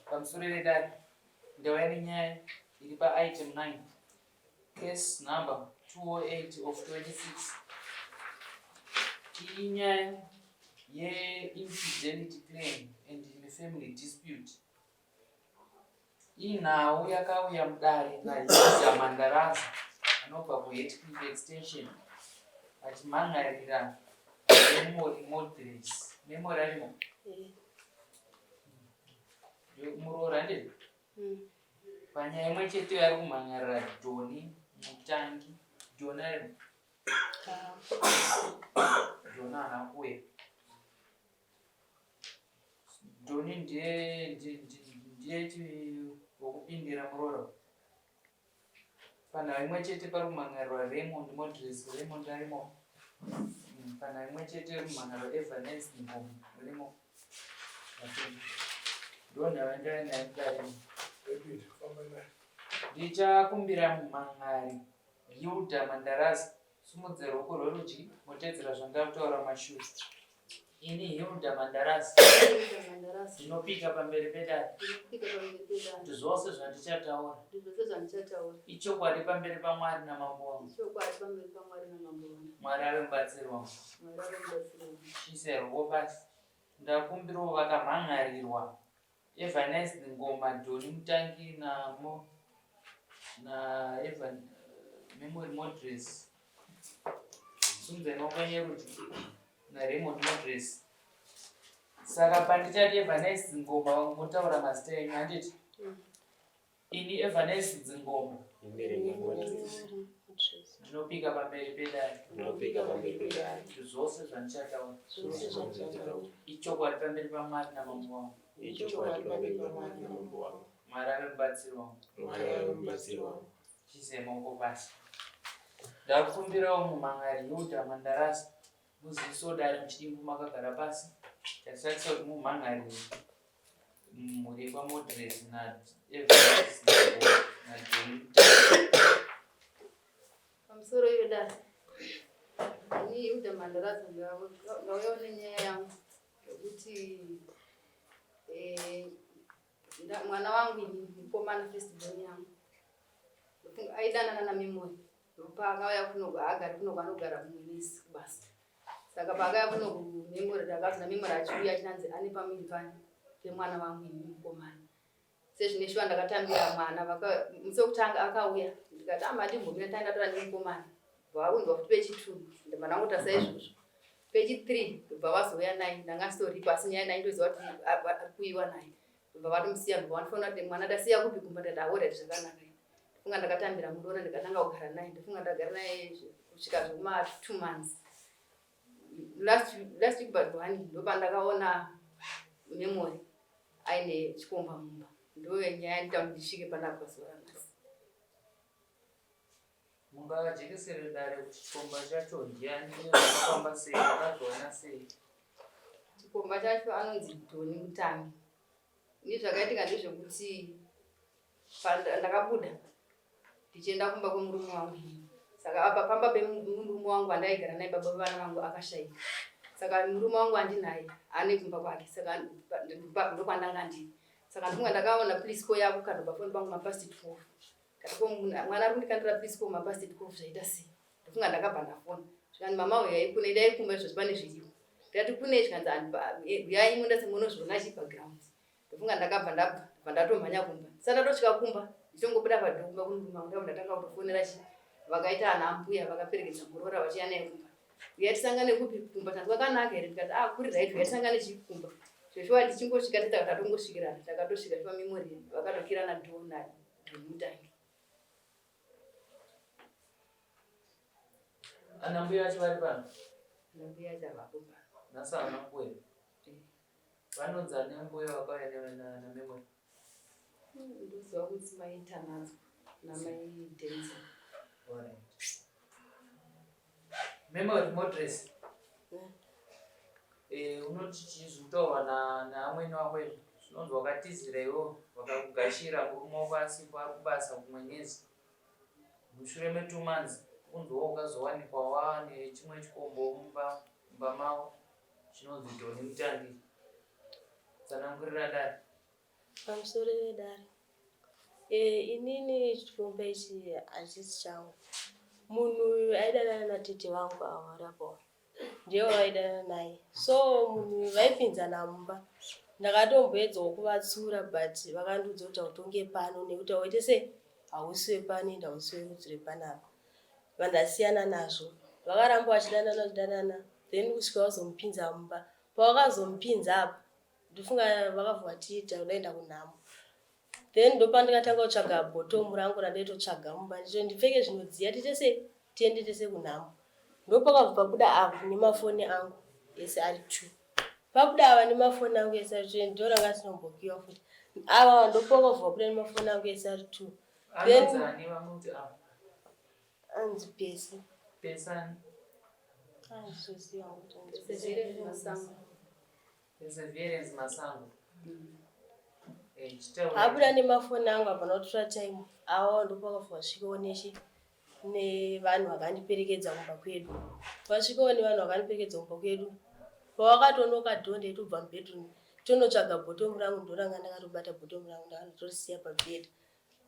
Kamsuri dad, Dawaninya, Iliba item 9, case number 208 of 26. Inya, ye infidelity claim and in family dispute. Now yakauya mdari na mandarasa anobva kuHeathcliff extension achimangarira memory models memory arimo muroora ndei panyaya imwe chete ari kumhangarira Joni mutangi. Joni arimo Joni haana kuuya. Joni ndiye wokupindira muroora. Panhau imwe chete pari kumhangarirwa Raymond Modres. Raymond arimo. Panhau imwe chete iri kumhangarirwa Evans Ngoma arimo. Ndonhava ndainayo kudarimo. Ndichakumbira mumhangari Hilda Mandarasi simudze ruoko rworudyi mutedzera zvandava kutaura mashure. Ini Hilda Mandarasi ndinopika pamberi pedare kuti zvose zvandichataura ichokwadi pamberi paMwari namambo wangu. Mwari ave mubatsiri wangu. Chiisai ruoko pasi. Ndakumbirawo vakamhangarirwa Evans Ngoma, Joni Mutangi na Evan Memory Modres. Simudze ruoko yerudyi na Raymond Modres. Saka pandichati Evans Ngoma motaura mazita enyu handiti? Ini Evans Ngoma ndinopika pamberi pedare kuti zvose zvandichataura ichokwadi pamberi paMwari namambo wangu. Mwari ave mubatsiri wangu. Chiisai maoko pasi. Ndakukumbirawo mumhangari Hilda Mandarasi muzivisewo dare muchidimbu makagara pasi. Tatisatisa kuti mumhangari Murekwa Modres naEvans naJoni. Pamusoro iyo dare ini Hilda Mandarasi ngauyawo nenyaya yangu yokuti mwana wangu mukomana festival yangu aidanana naMemory paakauya agari kuno anogara kumunisi kubasa. Saka paakauya kuno kuMemory ndakati naMemory achiuya achinanzi ane pamilipani pemwana wangu mukomana. Sezvine shuwa ndakatambira mwana musi wekutanga akauya ndikati amadimbomira taendatora nemukomana vaunzwa futi pechi2 ndibva ndangota saizvozvo. Pechi3 ndobva vazouya naye ndangastoripo asi nyaya naye ndoziva kuti ari kuiwa naye ndobva vatomusiya ndobva vanofanira kuti mwana ndasiya kupi kumba ndati aorati zvakanaka. Ndifunga ndakatambira muroora ndikatanga kugara naye ndifunga ndagara naye kusvika zvekuma2 months. Last week badhwani ndopandakaona Memory aine chikomba mumba. Ndoyo nyaya nditambudisvike panapa pazuva ranhasi. Mungajekesere dare kuti chikomba chacho ndiani akafamba sei akadhona sei? Chikomba chacho anonzi Joni Mutangi. Ini zvakaitika ndezvekuti ndakabuda ndichienda kumba kwemurume wangu. Saka apa pamba pemurume wangu andaigara naye baba vana vangu akashayika. Saka murume wangu andinaye ane kumba kwake. Saka ndokwandanga ndiri. Saka ndifunga ndakaona police call yako kadobva poni pangu mapast 12. Katiko mwana ari kundikandira police call mapast 12 zvaita sei. Ndifunga ndakabva ndafona. Zvikani mama uyu kune dai kumba izvo zvipane zviripo. Ndati kune zvikanzi yai munda semunozviona chibackground. Ndifunga ndakabva ndabva ndatomhanya kumba. Saka ndosvika kumba ndichongobuda padhumba kunuma ndau ndatanga kutofonera vakaita ana mbuya vakaperekedza muroora vachiya naye kumba. Yatisangane kupi kumba tanzi kwakanaka here ndikati kuri right yatisangane chikumba. Zveshuwa ndichingosvika tatongosvikirana takatosvika paMemory vakatokirana Joni Mutangi. Ana mbuya vacho vari pano? Ana mbuya vacho avapo pano. Nhasi havana kuuya? Vanonzi ane mbuya vakauya naMemory? Ndoziva kuti mai Tanadzo namai Denzel. Memory Modres. Unoti chizutaurwa naamweni wako izvo zvinonzi wakatizira iwo vakakugashira murume wako asipo ari kubasa kumwenyezi mushure me2 months kunzwawo ukazowanikwa wane chimwe chikombo mumba mavo chinonzi Dhoni Mutangi. Tsanangurira dare. Pamusoro pedare. Inini chikombo ichi hachisi changu. Munhu aidanana natete vangu awarapo. Ndiye waidana naye. So munhu vaipinzana mumba. Ndakatomboedzawo kuvatsura but vakandiudza kuti utonge pano nekuti waite sei hausiwe pano enda usiwe kudzure panapa. Vandasiyana nazvo. Vakaramba vachidanana then kusvika vazomupinza mumba. Pavakazomupinza apa ndofunga vakavhwa tiita kudaenda kunhamo. Then ndopandikatanga kutsvaga bhotomu rangu randaitotsvaga mumba ndito ndipfeke zvinodziya titese tiende tese kunhamo. Ndopakabva pabuda avo nemafoni angu ese ari 2. Pabuda ava nemafoni angu ese ari 2 ndoranga sinombokiwa futi. Ava ndopakabva pabuda nemafoni angu ese ari 2. Anonzani vamuti avo? Anzi Pesi. Pesani? Andizoziva kuti Perseverance Masango. Pabuda nemafoni angu apa notora time. Ava ndopakabva vasvikawo nevanhu vakandiperekedza kumba kwedu. Vasvikawo nevanhu vakandiperekedza kumba kwedu. Pavakatonoka dhonde tobva mubedroom. Tonotsvaga bhotomu rangu ndoranga ndakatobata bhotomu rangu ndakandotorisiya pabhedha.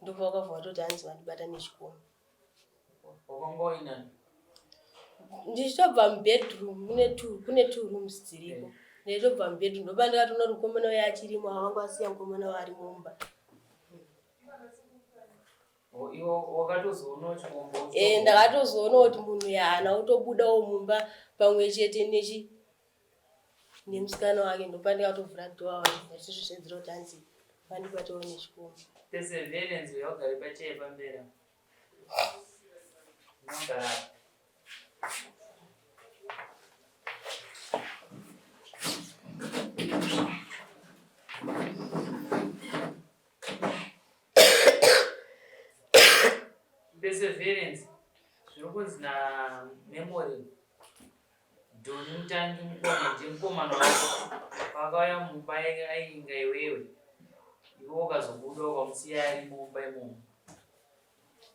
Ndopavakabva vatoti hanzi vandibata nechikombo. Wakangoinani? Ndichitobva mubedroom kune 2 rooms dziripo. Nditobva mubedroom ndopa ndikatoona kuti mukomana uya achirimo havangu asiya mukomana vari mumba. Iwo wakatozoonawo chikombo? Ndakatozoonawo kuti munhu haana kutobudawo mumba pamwe chete nemusikana wake. Ndopa ndikatovhura dhoa vachizvishedzera kuti hanzi vandibatawo nechikombo. Perseverance wagare pacheye pamberi. Unogara. Perseverance zviri kunzi namemory Dhoni Mutangi mukomana wako pakauya mumba ainga iwewe iwe ukazobuda ukamusiya ari mumba imomo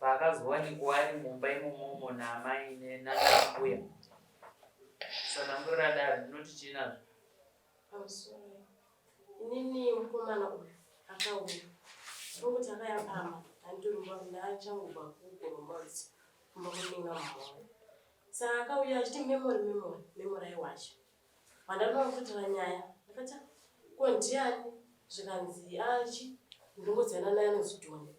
paakazowanikwa ari mumba imomomo naamai nanambuya. Tsanangurira dare ndinoti chinazvo. Inini mukomana uyu akauya ndokuti akayapama anditorumba ndachangobva kugorodzi kumba kuninga mumwe. Saka akauya achiti memory aiwacho. Vandanoona kuitira nyaya ndakati ko ndiani zvikanzi achi ndingodzana naye anonzi Dhoni.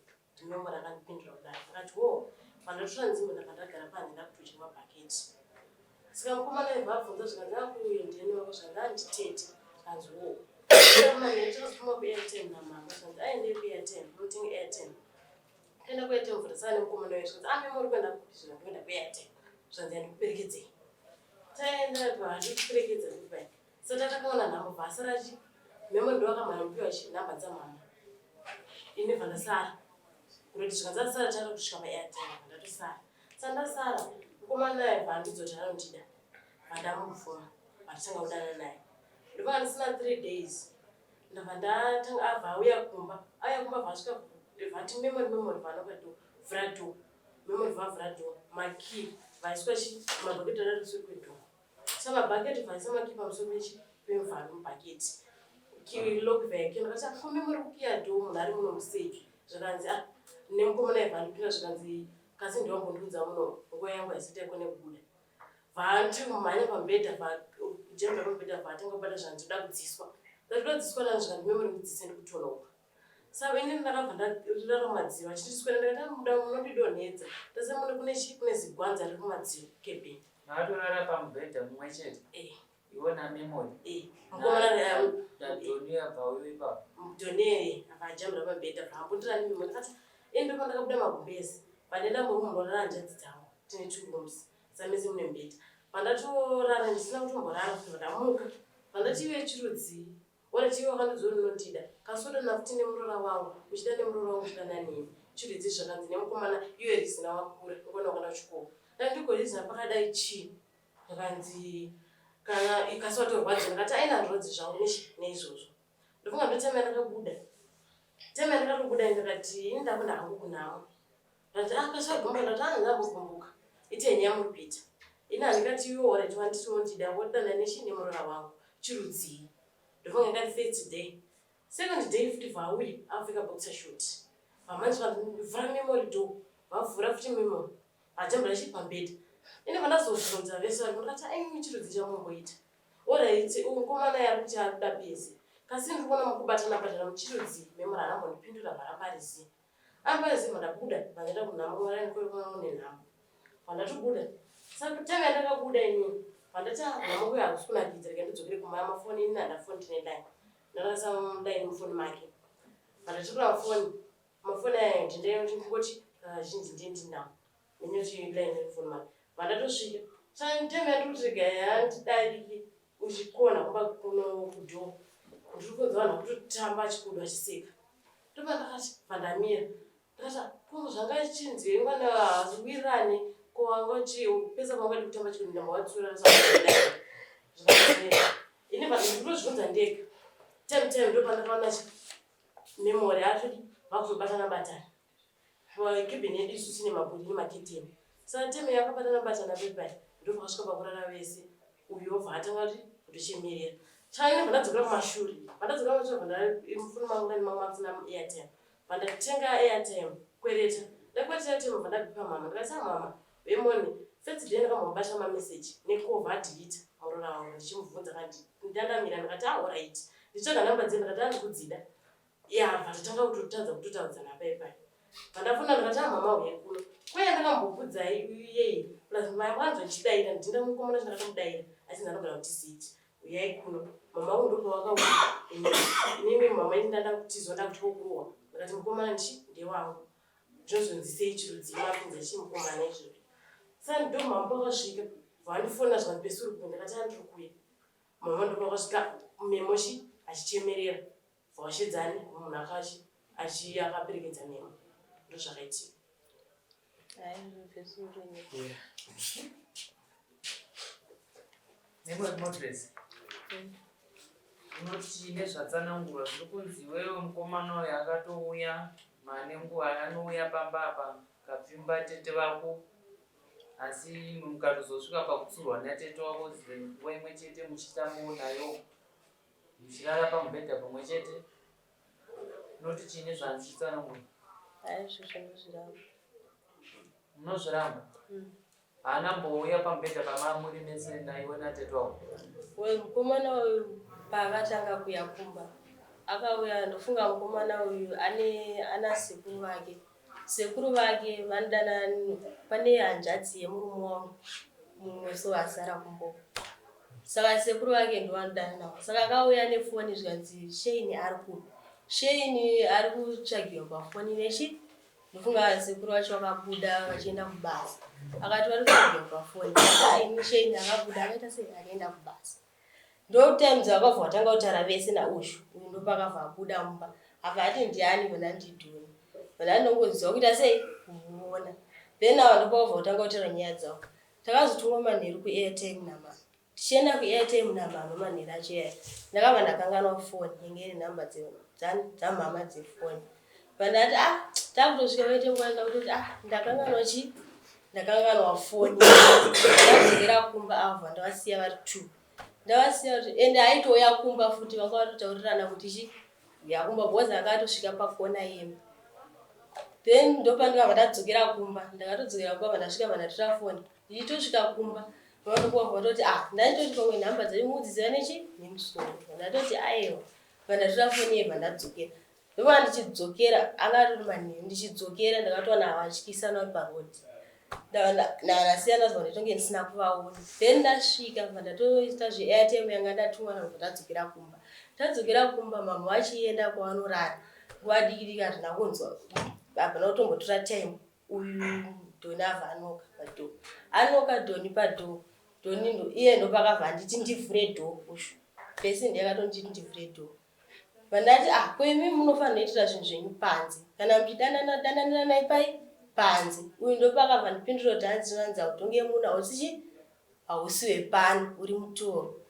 Memory akandipindura kudai. Akati wo vandatora nzimbo ndakandagara panze ndakutochekwa bhaketi. Saka mukomana aibva abvunza zvikanzi akuuye ndiani wako zvandanditete. Akanzi wo manje ndikazofuma ku-Airtel namama zvanzi aende ku-Airtel unotenga Airtel. Kaenda ku-Airtel mvura nemukomana wayo zvanzi memory kwenda kupi zvinoenda ku-Airtel. Zvanzi andikuperekedze. Taenda handikuperekedza kupai. Saka takaona nhamo basa rachi memory ndoakamhanya mupiwa namba dzamama. Ini vandasara. Kuti zvikanzi asara tara kusvika pa-Airtel ndatosara. Saka ndasara mukomana naye vandidzoti anondida. Vandamufuma. Vatanga kudana naye. Ndopaka ndisina 3 days. Ndabva ndatanga abva auya kumba vasvika vati memory vanokato vhradho. Memory vavhradho. Makey vaiswa mabhaketi anariswe kwedho. Saka mabhaketi vaisa makey pamusoro pemvharo mubhaketi. Lock bag ndakati ko memory kukiya dho munhu ari muno museki. Zvakanzi nemukomana aibva zvikanzi kasi ndiwambondiudza muno nguva yangu haisati yakone kubuda. Vanti kumhanya pamubhedha jemba pamubhedha vatanga kubata zvanzi ndoda kudziswa. Ndatodziswa nangu zvikanzi memory mudzise ndikutonoka. Saka ini ndakabva ndarira kumadziro achitiswera ndakati muda munondidonhedza. Tase muno kune zigwanza riri kumadziro kebheni. Matorara pamubhedha mumwe chete? Iwe namemory? Mukomana Dhoni abva uyo ipapo? Dhoni akajambira pamubhedha paambundira nememory ndakati ndopa ndakabuda magumbezi. Panenda mborumborara hanzvadzi dzangu tine 2 rooms. Samezi mune mubhedha. Pandatorara ndisina kutomborara kuti ndamuka. Pandati iwe chirudzi wati iwe wakandidzori unondida. Kasoda nafuti nemurora wangu. Uchida nemurora wangu uchida nani. Chirudzi zvakanzi nemukomana iwe risina wakura. Ngona wakana chikoro. Ndandigorizina pakadai chi. Zvakanzi kana ikasotorwadza ndakati aina ndrodzi zvangu neizvozvo. Ndofunga ndotema ndakabuda. Tema ndakatobuda ndakati ndakunda hangu kunamo. Ndati akasagomba ndati ndakugumbuka. itenya mupita ina ndikati iwe already wanditondida wodana neshine murora wangu chirudzii ndofunga ngati first day second day futi vauya afika boxer short pamanje vavhura memory door vavhura futi memory achambira chipambeda ine vandazozvunza vese vari ndakati aimi chirudzi chamumboita alright mukomana yari kuti arikuda bese kasi ndiri kuona mukubatana muchirudzi memory anambondipindura varambarizi ambarizi vandabuda vandaenda kunhamomwarani kwekunenhamo vandatobuda saka kutanga ndakabuda ini vandati nhamo kuyo hakusi kunakidza reka ndidzokere kumaya mafoni ini handafoni tine line ndakasa line mufoni make vandatikura mafoni aya ndingoti zhinji ndendinawo inoti line mufoni make vandatosvika teme yatotirega yandidariki uchikona kumba kuno kudhoo ndiri kunza vanhu vakutotamba achikudu achiseka ndopa ndakati vandamira ndakati ko zvanga chinzi mwana haziwirane ko wangoti pesa kwangadi kutamba chikudu ndamba watsura ini vandindotozvunza ndega time ndopa ndakaona memory atodi vakuzobatana kibhini yedu isusu ine mabhuri nemaketeni saka time yakabatana pepai ndopakasvika pakurara vese uyo obva atanga kutochemerera chaine vandadzokera kumashure mufuni mangu nani mangu mafuna airtime vandatenga airtime kwereta ndakwereta airtime vandabipa mama ndikati mama vemoni first day ndakamubata mameseji nekovadhita murora wangu ndichimubvunza kandi ndandamira ndikati alright nditsvaga namba dze ndikati andikudzida vandatanga kutotadza kutotaudzana paipai vandafuna ndikati mama uye kuno kweye ndakambokudzai iyeye plus mai wanzo chidaira ndinda mukomana chandakatomudaira asi ndanogona kuti siti uyai kuno mama wangu ndopawakauya inini mama indanda kuti zoda kutokurohwa ndikati mukomana ndewangu ndinozonzisei chirudzi mapinza chimukomana izvozvo saka ndo mama pakasvika vandifona zvandipesuri kunge ndikati andiri kuya mama ndopakasvika memoshi achichemerera vawashedzani munhu akaperekedza memo ndozvakaitika Memory motress. Unoti nezvatsanangurwa zviri kunzi iwewe mukomana uyu akatouya manenguva anouya pambapa kapfimba tete vako asi mukatozosvika pakutsurwa natete wako nguva imwe chete muchitambawo nayo muchirara pamubhedha pamwe chete unoti chiine zvanzitsanangurwa munozviramba haana mbouya pamubhedha pamamuri mese naiwe natete wako mukomana uyu paakatanga kuyakumba akauya ndofunga mukomana uyu ana sekuru vake vandanani pane hanzvadzi yemurume wangu mumwe so asara kumboko saka sekuru vake ndovanodana navo saka akauya nefoni zvikanzi Sheini ari kutsvagiwa pafoni nechi ndofunga sekuru vacho vakabuda vachienda kubasa akati vari kutsvagiwa pafoni aini Sheini akabuda akaita sei akaenda kubasa ndo time dzakabva watanga kutaura vese naushu uyu ndopakabva abuda mumba akati ndiani vona ndidhuni vona ndinongoziva kuita sei kumuona then ava ndopakabva watanga kutaura nyaya dzavo takazotumwa manheru kuairtime namama tichienda kuairtime namama manheru acho yaya ndakabva ndakanganwa foni inge nenhamba dzamama dzefoni vandati takutosvika vaite nguva ndakutoti ndakanganwa foni ndadzokera kumba avha ndavasiya vari 2 ndavasiya kuti ende aitouya kumba futi vanga vatotaurirana kuti yakumba bhozi akatosvika pakona yemba then ndopandikabva ndadzokera kumba ndakatodzokera kumba vandasvika vandatora foni ndichitosvika kumba vandokuva vatoti ndanditoti pamwe nhamba dzaimudziziva nechi nemusoro vandatoti aiwa vandatora foni yebva ndadzokera ndova ndichidzokera angatori manheru ndichidzokera ndakatowana havatyisana uri parodhi ndanasiyana zva nditonge ndisina kuvaona then ndasvika vandatoita zveairtime yanga ndatumwa nabva tadzokera kumba mama vachienda kwavanorara nguva dikidiki hatina kunzwa hapana kutombotora time uyu dhoni abva anoka padhoo anoka dhoni padhoo dhoni iye ndopakabva nditi ndivhure dhoo ushu pesi ndiyakatonditi ndivhure dhoo vandati kwemi munofanira kuitira zvinhu zvenyu panze kana muchidandanai pai panze uyu ndopakabva ndipindura kuti hanzivanza kutonge munhu hausiwe pano uri mutoro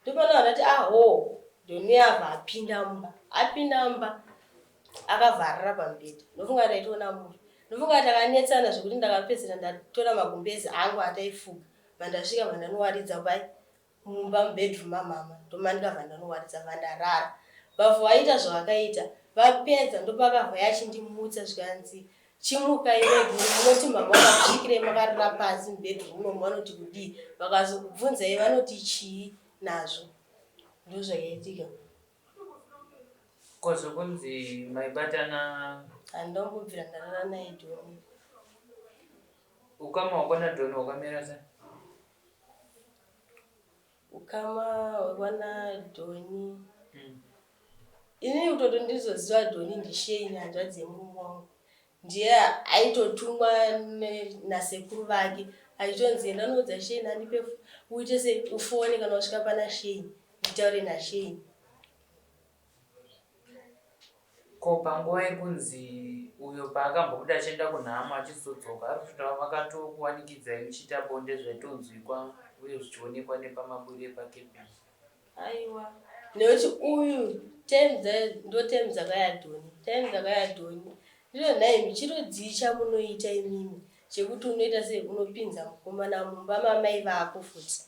ndopana vandati dhoni abva apinda mumba akavharira pamubhedha ndofunga taitoona munhu ndofunga takanetsana zvekuti ndakapedzera ndatora magumbezi angu ataifuga vandasvika vandanowaridza pai mumba mubedroom mamama ndomandikabva ndanowaridza vandarara. Bavhu vaita zvavakaita vapedza ndopakabva yachindimutsa zvikanzi chimuka iwe munoti mama vakakusvikirei makarara pasi mubedroom unomu vanoti kudii vakazokubvunzai vanoti chii nazvo ndozvakaitika. Kozvokunzi maibatana handambobvira ndarara naye Dhoni. Ukama hwakwana Dhoni hwakamira sei? Ukama hwakwana Dhoni inini kutoto ndizoziva Dhoni ndisheni hanzvadzi yemurume wangu ndiye aitotumwa nasekuru vake achitonzi enda noudza Sheni andipe uite se ufone kana usvika pana Sheni nditaure naSheni. Ko panguva yekunzi uyo paakambobuda achienda kunhamo achizodzoka ari kusvika vakatokuwanikidzai muchiita bonde zvaitonzwikwa uye zvichionekwa nepamabure paCape. Aiwa nekuti uyu ndo time dzakaya Dhoni ndiro nhai michirodzii chamunoita imimi chekuti unoita sei unopinza mukomana mumba mamai vako futi.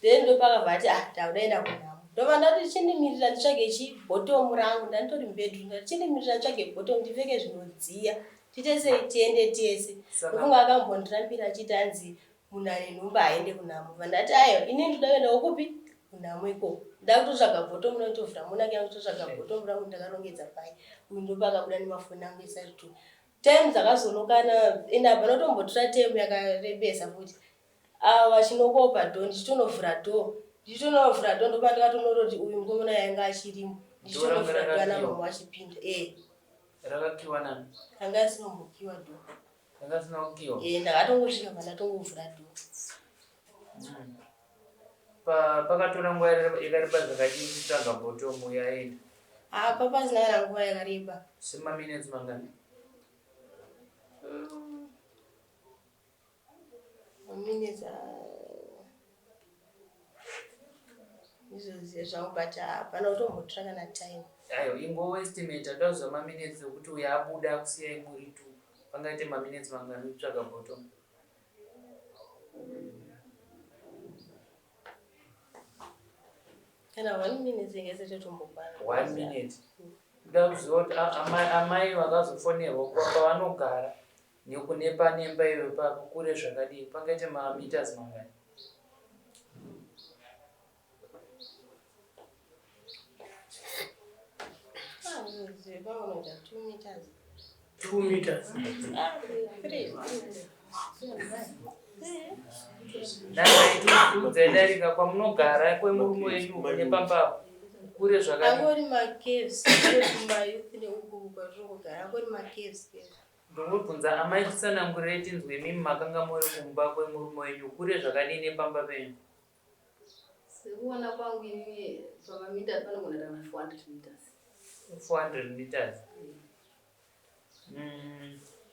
Then ndopakabva ati taudaenda kunhamo ndobva ndati chindimirira nditsvage bhotomu rangu ndanditori mubedroom ndati chindimirira nditsvage bhotomu ndipfeke zvinodziya tiite sei tiende tese. Ndofunga akambondirambira achiti hanzi munhu ane nhumba haende kunhamo vandati aiwa ini ndoda kuendawo kupi kunhamo ikoko nda kutotsvaga bhotomu randitovhura monaki yangu kutotsvaga bhotomu rangu ndakarongedza pai uyu ndopakabuda nemafoni angu esati time dzakazonokana ende abva notombotora time yakarebesa futi ava chinokopa Dhoni ndichitovhura dhoo ndopa ndikatonoroti uyu mukomana yanga achirimo ndichitovhura dhoo ana mamwe achipinda rakakiwa nani? anga asinombokiwa dhoo. Anga asina kukiwa? Ndakatongosvika pandatongovhura dhoo. Pakatora nguva yakareba zvakadii kutsvaga bhotomu yaenda? Papasina kana nguva yakareba. Semaminutes mangani? Minutes izvozive zvangu but hapana kutombotora kana time. Aiwa ingoestimate atauziva maminutes ekuti uyo abuda kusiyai muri tu pangaite maminutes mangani kutsvaga bhotomu? Kana 1 minute ingesetotombokwana. 1 minute. Ndoda kuziva kuti amai vakazofonerwa pavanogara nekune panemba iyoyo pakure zvakadii pangaite mameters mangani? Panoita 2 meters. 2 meters. 3. Dzaidarika kwamunogara kwemurume wenyu kune pamba kure zvakadii? Angori macaves kumayouth neuku kwatirikugara angori macaves. Ndongobvunza amai tisanangurei tinzwe mimi makanga muri kumba kwemurume wenyu kure zvakadii nepamba penyu? Sekuona kwangu ini pamamita panogona kana 400 meters. 400 meters.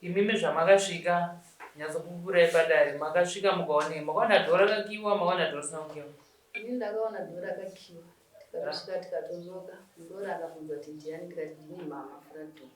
Imimi zvamakasvika nyatsokukurai padare makasvika mukaonei? Makaona dhoo rakakiwa makaona dhoo risina kukiwa? Ini ndakaona dhoo rakakiwa tikasvika tikatondoka ndoro akabvunza kuti ndiani ndikati ndini mama Fradho.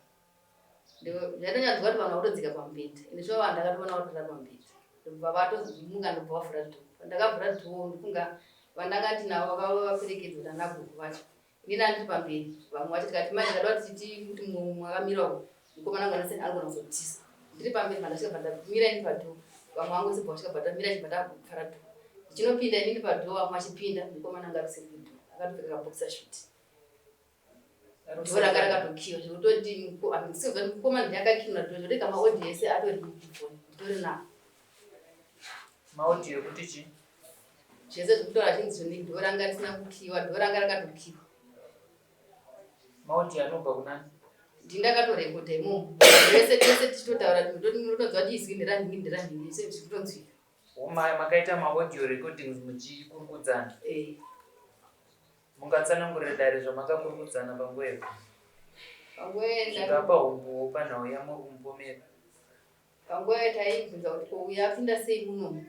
Zvaitonyadzwa kuti vanhu vakutodzika pamubhedha ende shuwa vanhu ndakatoona kutora pamubhedha ndobva vatozimunga ndobva vavhura dhoo. Pandakavhura dhoo ndofunga vandanga ndinavo vakava vaperekedzwa nanaguku vacho inini andiri pamberi vamwe vacho tikati manje ndada kuti mumwe akamira uko mukomana wangu anogona kuzotisa ndiri pamberi pandasvika pandamira ini padhoo vamwe vangu vose pavasvika pandamira ichi pandakuvhara dhoo ndichinopinda inini padhoo vamwe vachipinda mukomana anga arisiri kudhoo akatopfeka kabokisa shuti dhoo ranga rakatokiwa zvekutoti andisibva mukomana ndiyakakiwa dhoo zvoti kama audio ese atori mufoni nditori nawo maaudio ekuti chii? zvese zvekutaura chinzi zvoni dhoo ranga risina kukiwa dhoo ranga rakatokiwa. Maaudio anobva kunani? Ndingakatorekodha imomo vese tichitotaura munotonzwa kuti izwi nderanhingi ese zvichitonzwika. Makaita maaudio recordings muchikurukudzana? Mungatsanangurira dare zvamakakurukudzana panguva zvingapa umbowo panhau yamuri kumupomera? Panguva taibvunza kuti ko uyu apinda sei munomu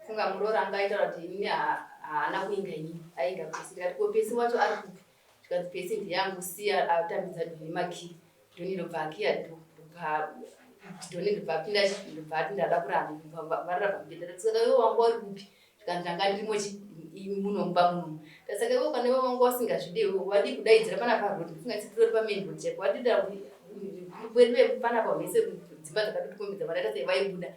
funga muroro anga aitaura kuti inini haana kuinga inini ainga pesi tikati ko pesi wacho ari kupi tikati pesi ndiyangu siya atambidza Dhoni makii Dhoni ndobva akiya dhoo ndobva Dhoni ndibva kuramba varira pamberi saka iwe wanga uri kupi ndanga ndirimo munomba muno saka iwe kana iwe wanga wasingazvidewo wadi kudaidzira pana parodi ndifunga tsitori pamain road chaipo wadida kweriwe pana pamhese dzimba dzakatikombidza vadaita sei vaibuda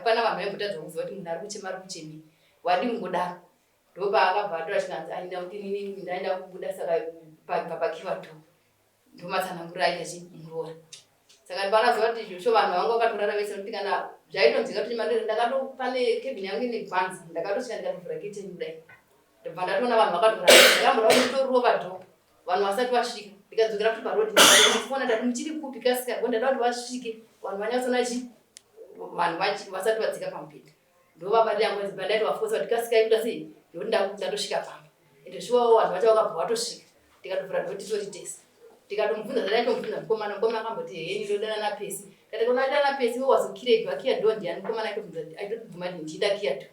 pana vanhu vaimbotadza kuziva kuti munhu ari kuchemei wadi kungodaro ndopaakabva atora chikanzi aenda kuti nini ndaenda kubuda saka pakiva to ndomatsanangura aita chimuroora saka panaziva kuti zvosho vanhu vanga vakatorara vese kuti kana zvaitonzika kuti mandiri ndakatopane kebhini yangu ine kwanza ndakatosvika ndikatovhura kitchen kudai ndobva ndatoona vanhu vakatorara ndakambora kuti nditorova dho vanhu vasati vasvika ndikadzokera kuti parodi ndikafona ndati muchiri kupi kasika ndada kuti vasvike vanhu vanyatsona vanhu vasati vadzika pamubhedha ndovabati yangu pandaiti vafosa kuti kasika ikuta sei ndokuti ndatosvika pamba ende shuwawo vanhu vacho vakabva vatosvika ndikatovhura dho titori tese ndikatomubvunza ndaitomubvunza mukomana akamboti heni ndodana napesi kati kona dana napesi iwe wazokirei vakiya dho ndiani mukomana aitobvuma kuti ndichida kiya dho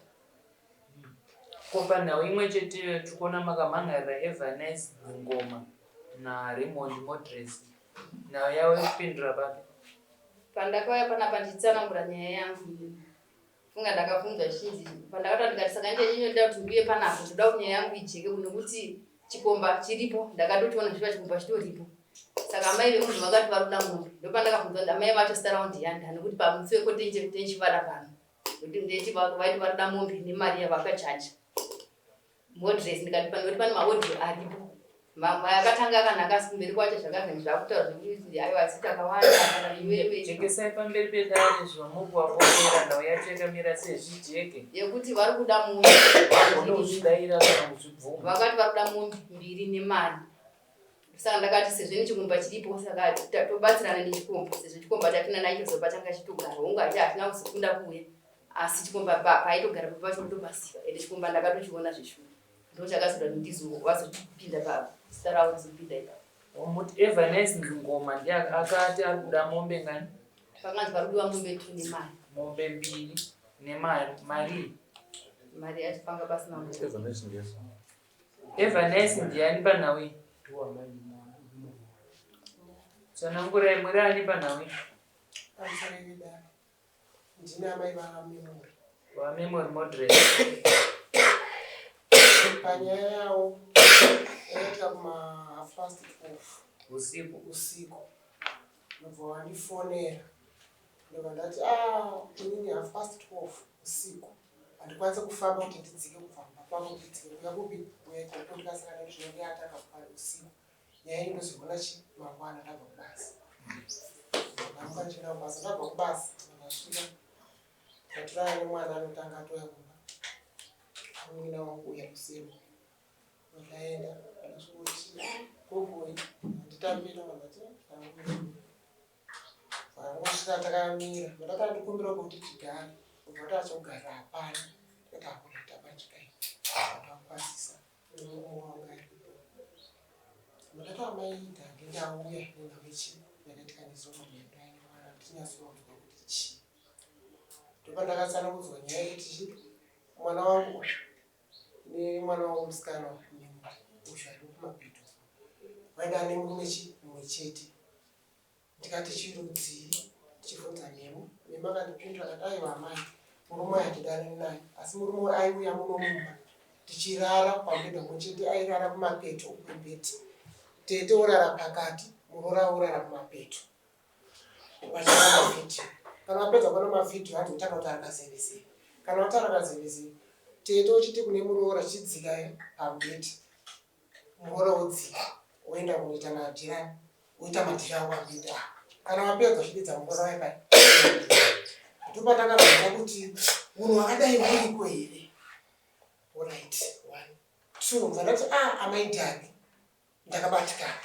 komba nhau imwe chete tikuona makamhangarira Evanes Ngoma naRaymond Modres nhau yavo ikupindura papi pandakauya panapa nditsanangura nyaya yangu funga ndakabvunzwa chinzi pandakati ndikati saka ndinyo ndoda kuti ndiuye panapo ndoda kuti nyaya yangu ijeke nekuti chikomba chiripo ndakatochiona zviva chikomba chitoripo saka amai vemunhu vakati varuda mombe ndopandakabvunza kuti amai vacho staraundi yanda nekuti pamusi wekotenchivara vanhu kuti ndeti vaiti varuda mombe nemari yavakachaja Modres ndikati panoti pane maodhio aripo mamwe akatanga akanaka asi kumberi kwacho zvakazenge zvakutaura zvekuti aiwa asiti akawanda kana iwewe jekesai pamberi pedare zvamukuvaponera nhau yacho yakamira sezvijeke yekuti vari kuda mombe vanozvidaira kana kuzvibvuma vakati vari kuda mombe 2 nemari saka ndakati sezvo nechikomba chiripo saka tobatsirana nechikomba sezvo chikomba chatina naicho zopa changa chitogara ungati hatina kuzokunda kuuya asi chikomba paitogara papacho ndopasika ende chikomba ndakatochiona zvishuru ndo chakasira kuti ndizowazopinda pastaraundi zopinda ipapo muti Evanes Ngoma ndiye akati ari kuda mombe ngani pakanzi vari kudiwa mombe 2 nemari mombe 2 nemari yacho panga pasina Evanes ndiani panhau iyi tsanangurai muri ani panhau iyi ndina mai vaMemory Modres panyaya yawo yaita kuma12 usiku ndobva wandifonera ndobva ndati inini 12 usiku handikwanisi kufamba kuti ndidzike kubva papa kuti ndidzike kuya kupi uyaikokondikasangana nezvinenge ataka usiku nyaya inozogona mangwana ndabva kubasa ndamuka ndichenda kubasa ndabva kubasa ndakasvika ndaturana nemwana anotanga atoya kumba mwina wangu uya kusemu ndakaenda andisoti gogoi handitambira vandati vangosvika takamira ndakati ndikumbira kuti tigare ubva tachogara hapana kuti hakunoita panjikai ndakwasisa wangari ndakati amaita ndendauya nengamechi yakaitika nezomamendaiaa ndinyasooneka kuti chii ndopandakatsana kuzwa nyaya yekuti mwana wangu nemwana wangu musikana usho ari kumabhidho vaida nemurume mumwe chete ndikati chirudzii ndichibvunza memo akandipindura akati aiwa amai murume yatidane naye asi murume aiuya munomumba tichirara pamubhedha mumwe chete airara kumapeto kwebhedhi tete orara pakati murora orara kumapeto vachara mavhidhiyo kana wapedza kuona mavhidhiyo andotanga kuti akazevesei kana watara akazevesei tete uchiti kune muroora chidzika pambeti muroora wodzika woenda kunoita madhirani woita madhirani pambeti kana wapedza uchidedza muroora waipai ndopandakabvunza kuti munhu wakadai uriko here orit 1 2 ndati amaidhani ndakabatikana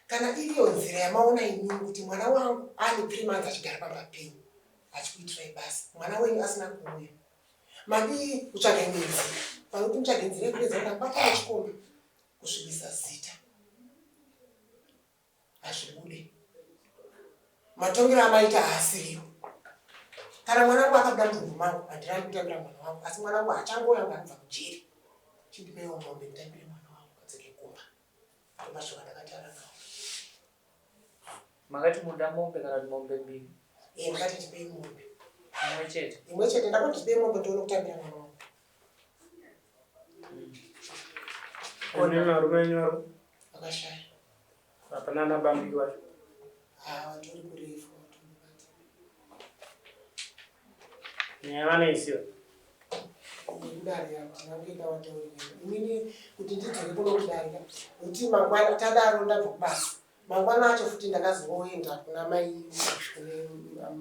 kana iriyo nzira yamaona inini kuti mwana wangu ane 3 months achigara pamapeni achikuitirai basi mwana wenyu asina kuuya madii kutsvaga nenzira panokuti mutsvage nzira yekupedza kuti akubata chikomba kusvibisa zita hazvibude matongero amaita haasiriwo kana mwana wangu akabuda mudumbu mangu handirani kutambira mwana wangu asi mwana wangu hachangoyanga anobva mujeri chindipeiwo mombe nditambire mwana wangu kadzeke kumba ndopashoka ndakatara nawo makati muda mombe kana kuti mombe 2 Ndakati ndipei mombe. Imwe chete. Ndakati ndipei mombe ndione kutambira mwana wangu. Kone narume nyaro. Akashaya. Hapana na bambi wacho. Tori kurefu. Nyavana isiwa. Kudarika tinangenda watauri. Imini kuti ndidzoke kuno kudarika. Kuti mangwana tadaro ndabva kubasa. Mangwana acho futi ndakazoenda kuna mai kune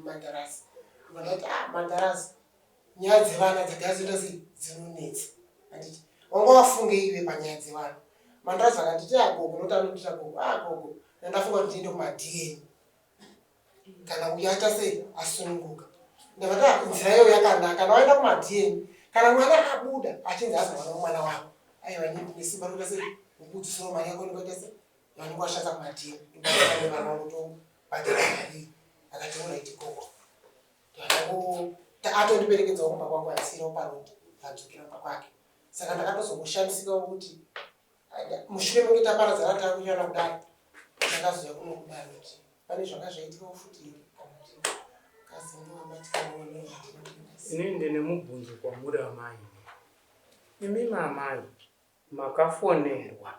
Mandarasi. Ndakati Mandarasi. Nyaya dzevana dzakazoita dzinonetsa. Anditi wanga wafunge iwe panyaya dzevana. Mandarasi akanditi agogo notanoti agogo. Agogo. Ndafunga kuti ndiende kumadhieni. Kana uyaita sei asununguka. Ndakati nzira iyo yakanaka. Kana waenda kumadhieni. Kana mwana abuda achinzi azana mwana wako. Aiwa nyimbo nesimba rokuita sei ukuthi soro mari yako inoita sei. Vanhu vashata kumadhieni. Ndakati vana voto badira mari. Akati alright gogo. Atondiperekedza kumba kwangu asirawo parodi. Adzokera kwake. Saka ndakatozongoshandisika kuti mushure munge taparadzana takunyana kudai. Ndakazoya kuno kudai kuti pane zvanga zvaitika futi kasi ndiwabatika muone Ini ndine mubvunzo kwamuri amai. Imi mamai makafonerwa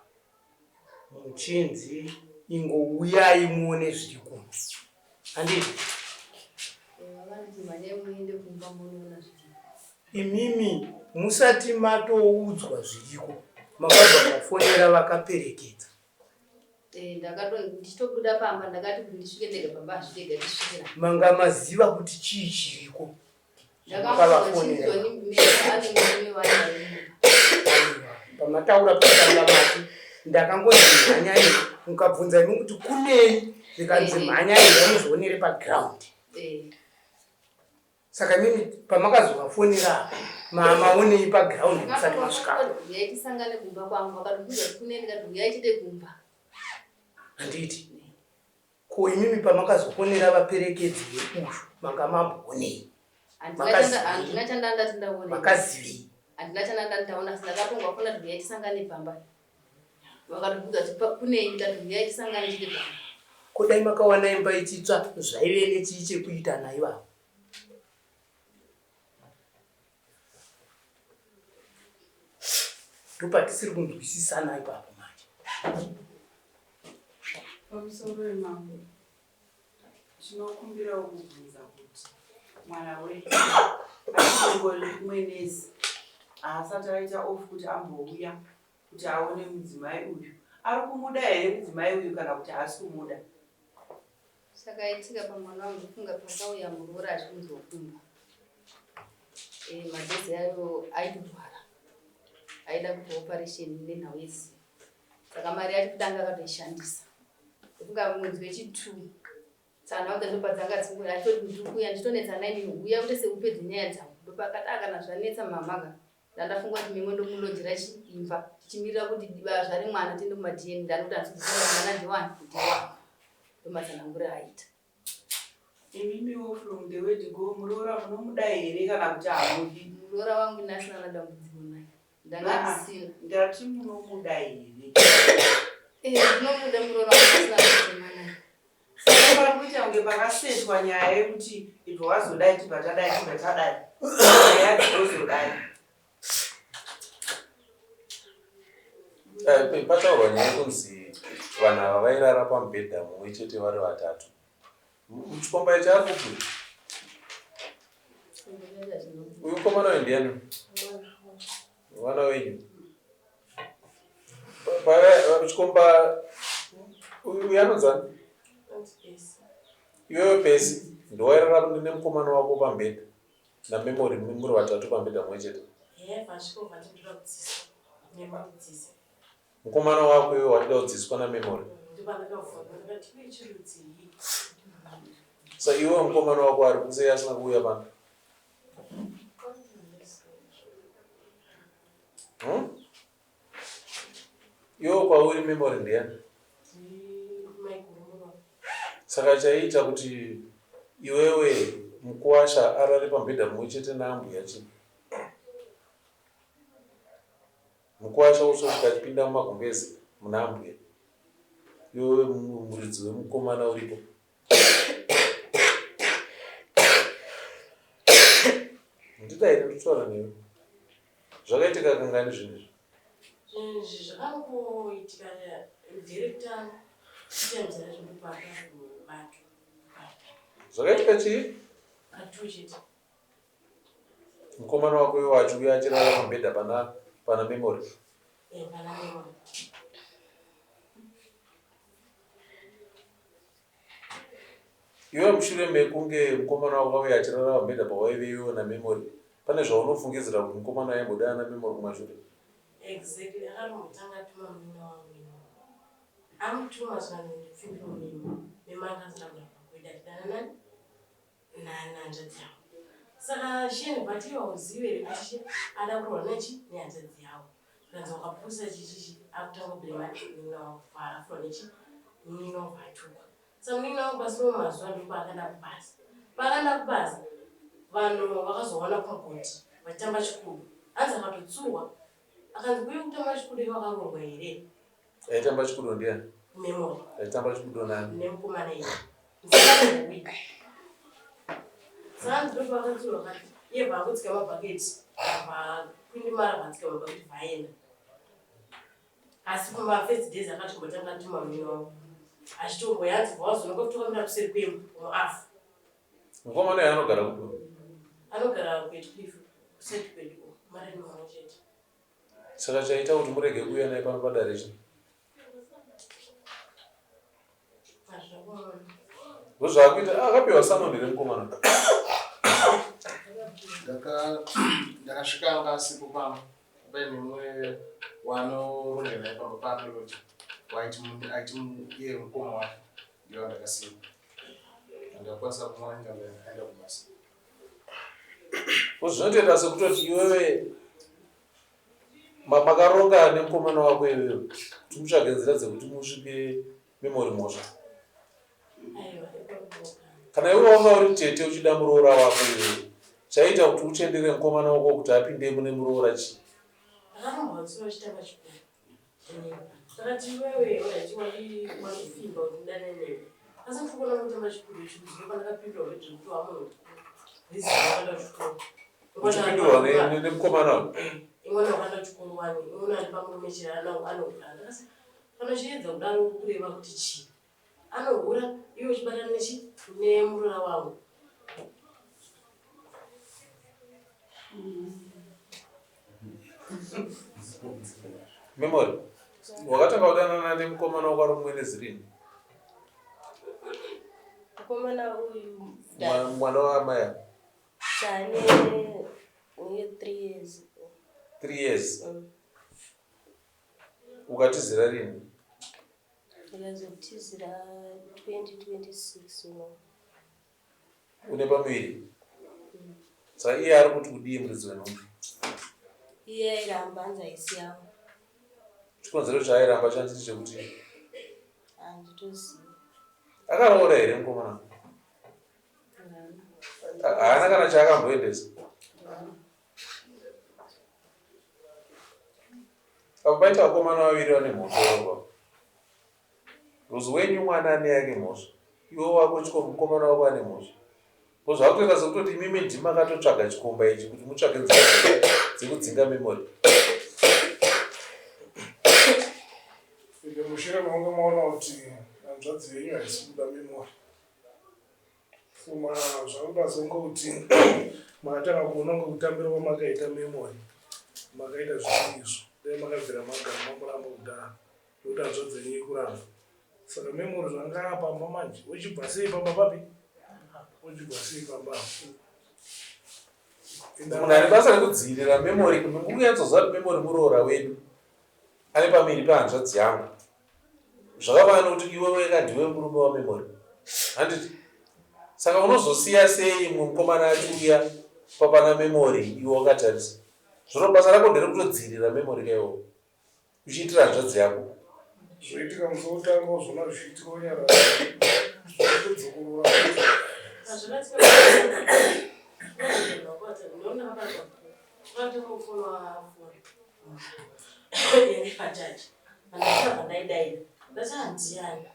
muchinzi ingouyai muone zviri kuno. Handiti? Vanoti manye muende kumba munoona zviri. Imimi musati matoudzwa zviriko. Makabva mafonera vakaperekedza. Ndichitobuda pamba ndakati kuti ndisvike ndega pamba asvika ndisvikira. Manga maziva kuti chii chiriko. Pamataura pakanga mati ndakangonzi mhanyai mukabvunza imi kuti kunei ndikanzi mhanyai ndamuzoonere paground. Saka mimi pamakazovafonera maonei paground musati masvika. Yaitisangane kumba kwangu akatibvunza kuti kunei ndikati yaitide kumba. Handiti. Ko imimi pamakazofonera vaperekedzi veuyu manga mamboonei. Andina chanda ndati ndaona. Makazivei. Andina chanda ndati ndaona ndakatongwa kuna kuti yaitisangane pamba. Vakatibvunza kuti kunei ndikati yaitisangane chide pamba. Kodai makawana imba ichitsva zvaive nechii chekuita naivavo. Ndopatisiri kunzwisisana ipapo manje. Pamusoro wemambo tinokumbirawo kubvunza kuti mwana wedu achingomwenezi haasati aita ofu kuti ambouya kuti aone mudzimai uyu. Ari kumuda here mudzimai uyu kana kuti haasi kumuda? Saka itika pamwana wangu kufunga pakauya murora achimuzofumba. Madhezi ayo aitorwara. Aida kuti operation nenhau yezi. Saka mari yacho kudanga akatoishandisa. Kufunga mwedzi wechi2. Tsana kuti ndopadzanga dzingura atoti ndikuya nditonetsa naini uya kuti seupedze nyaya dzangu. Ndopakata kana zvanetsa mamaka. Ndandafunga kuti mimwe ndomulojera chiimba. Chimirira kuti zvari mwana tiende kumadhieni ndanoti asikufunga mwana ndiwani kuti wa. Ndomatsanangura aita. Imimiwo from the word go murora munomuda here kana kuti hamudi? Murora wangu nasina nadambudziko naye. Ndangasina. Ndati munomuda here. Ndinomuda murora wangu nasina nadambudziko naye. Saka parikuita kunge pakasetwa nyaya yekuti ibva wazodai tibva tadai. Nyaya dzinozodai. Pataurwa nyaya kunzi vanhu ava vairara pamubhedha mumwe chete vari vatatu. Muchikomba ichi ari kupi? Uyu mukomana uyu ndiani? Mwana wenyu. Muchikomba uyu anonzani? Iwewe Pesi ndowairara nemukomana wako pamubhedha namemori muri vatatu pamubhedha mumwe chete. Mukomana wako iwe watida kudzidziswa namemori. Saka iwe mukomana wako ari kusei asina kuuya pano? Iwe kwauri memori ndiani? Saka chaiita kuti iwewe mukuwasha arare pamubhedha mumwe chete naambuya chii? Mukuwasha usosvika achipinda mumagumbezi muna ambuya. Iwewe muridzi wemukomana uripo. ndidaire nditaura newe zvakaitika kangani zvinezvi zvinezvi zvakangoitika director tiamzira zvekupaka vato zvakaitika chii atuchiti mukomana wako iwe wachiuya achirara pamubhedha pana memory pana memory iwe mushure mekunge mukomana wako auya achirara pamubhedha pawaive iwe namemory pane zvaunofungidzira kuti mukomana aimboda ana memory kumashure exactly akanomutanga tuma munina wangu amutuma zvanondipfimbi munimo memakazirabura pakuita chidananani nanhanzvadzi yavo saka sheni bhatiwa uzivere kuti ada kurwa nechi nehanzvadzi yavo zvikanzi wakapusa chichichi akutanga kubhema munina wangu paarafurwa nechi munina wangu atuka saka munina wangu pasino mazuva ndipo akaenda kubasa paakaenda kubasa vanhu vakazoona pagoti vachitamba chikudu anzi akatotsuwa akanzi kuye kutamba chikudu ivo akaroorwa here aitamba chikudo ndiani memory aitamba chikudo nani nemukomana iye nzakaowi saka nzidopa akatsiwa kati iye vaakutsika mabhaketi abva kwindimara vatsika mabhaketi vaenda asi kumafirst days akatombotanga tuma munina wangu achitomboyanzi vawazonoka kutokamira kuseri kwemba muafu mukomana iye anogara kudo anogara kwetcliff kuseti kwedu mareni mwana chete saka chaita kuti murege kuuya naye pano padarechi zvaakuita akapiwa samoni remukomana ndakasvika anga siku pano paine mumwe wanorongera naye pamba papiloti iye mukoma wake ndiwo ndakasiya ndakwanisa kumwanya aenda kubasa zvinotoita sekutoti iwewe makaronga nemukomana wako iwewe timutsvage nzira dzekuti musvike memory mosha kana iwe wanga uri tete uchida muroora wako iwewe chaita kuti uchendere mukomana wako kuti apinde mune muroora chii akanombatsiwa chitamba chikuru takati iwewe wachifimba kuti ndanenene asi ndikona kutamba chikuru ichi ndinofanakapindwa wedzvekuti wamunhu rizivakanda chikuru uchipindurwa nemukomana imwana wakanda chikuru wani imwana ari pamurumechera anohura asi kana chiedza kudaro kureva kuti chii anohura iwe uchibatana nechi nemuroora wangu memory wakatanga kudanana nemukomana wako ari mumwe nezirini mukomana uyu mwana wamaya tane uye 3 years 3 years ukatizira rini ndakazotizira 2026 uno une pamuviri saka iye ari kuti kudii muridzi wenhumbi iye airamba anzi aisiyawo chikonzero chaairamba chanchiti chekuti handitoziva akaroora here mukomana haana kana chaakamboendesa apa paita vakomana vaviri vane mhosva vakwa ruzi wenyu mwana ane yake mhosva iwe wako chiko mukomana wako ane mhosva ko zvakutoita sekutoti imimi ndima akatotsvaga chikomba ichi kuti mutsvage nzira dzekudzinga memory inde mushure maunge maona kuti hanzvadzi yenyu haisi kuda memory fuma zvanobazonga kuti makatanga kuona ngokutambira kwamakaita memory makaita zviizvo dai makabvira magara mamuramba kudhara nokuti hanzvadzi yenyu ikuramba saka memory zvanga apamba manje uchibva sei pamba papi uchibva sei pamba munhu ane basa rekudzivirira memory mukunyatsozva kuti memory muroora wedu ane pamiri pehanzvadzi yangu zvakavana kuti iwe wega ndiwe murume wamemory handiti saka unozosiya sei mukomana achiuya papana memory iwe wakatarisa zvino basa rako nderekutodzivirira memory kaiwo uchiitira hanzvadzi yako zvoitika musotanga zvona zvichiitika unyara zvokudzikurura ndaidaida ndati handiyani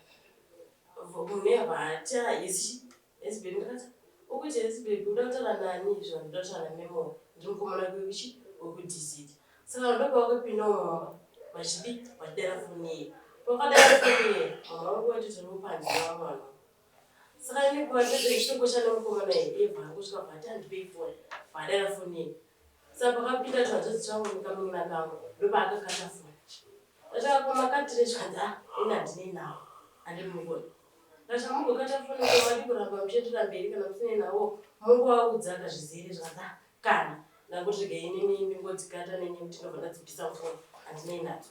muneva hata isi esibhebi ndakati ukuti esibhebi uda kutaura nani izvo ndotaura nememory ndi mukomana wake wekudhisiti. Saka ndopa wakapinda mumba vachidi vadera foni iyi. Wakadara foni iyi mama wangu wati tiri mupanzira mwana. Saka ine kuvatedza chitoko chane mukomana Eva kusvika vati handipei foni vadara foni iyi. Saka pakapinda twadzozi changu nikamuna kangu ndopa akakata foni. Ndakakomakatire chikadza ine handinei nawo handiri mungoni. Ndachamugokata foni komadi kuramba muchiendera mberi kana musine nawo mungu wakudzaka zvizere zvakadza kana ndakuti gainini ndingodzikata nenye kuti ndobva ndadzikisa foni handinei nadzo.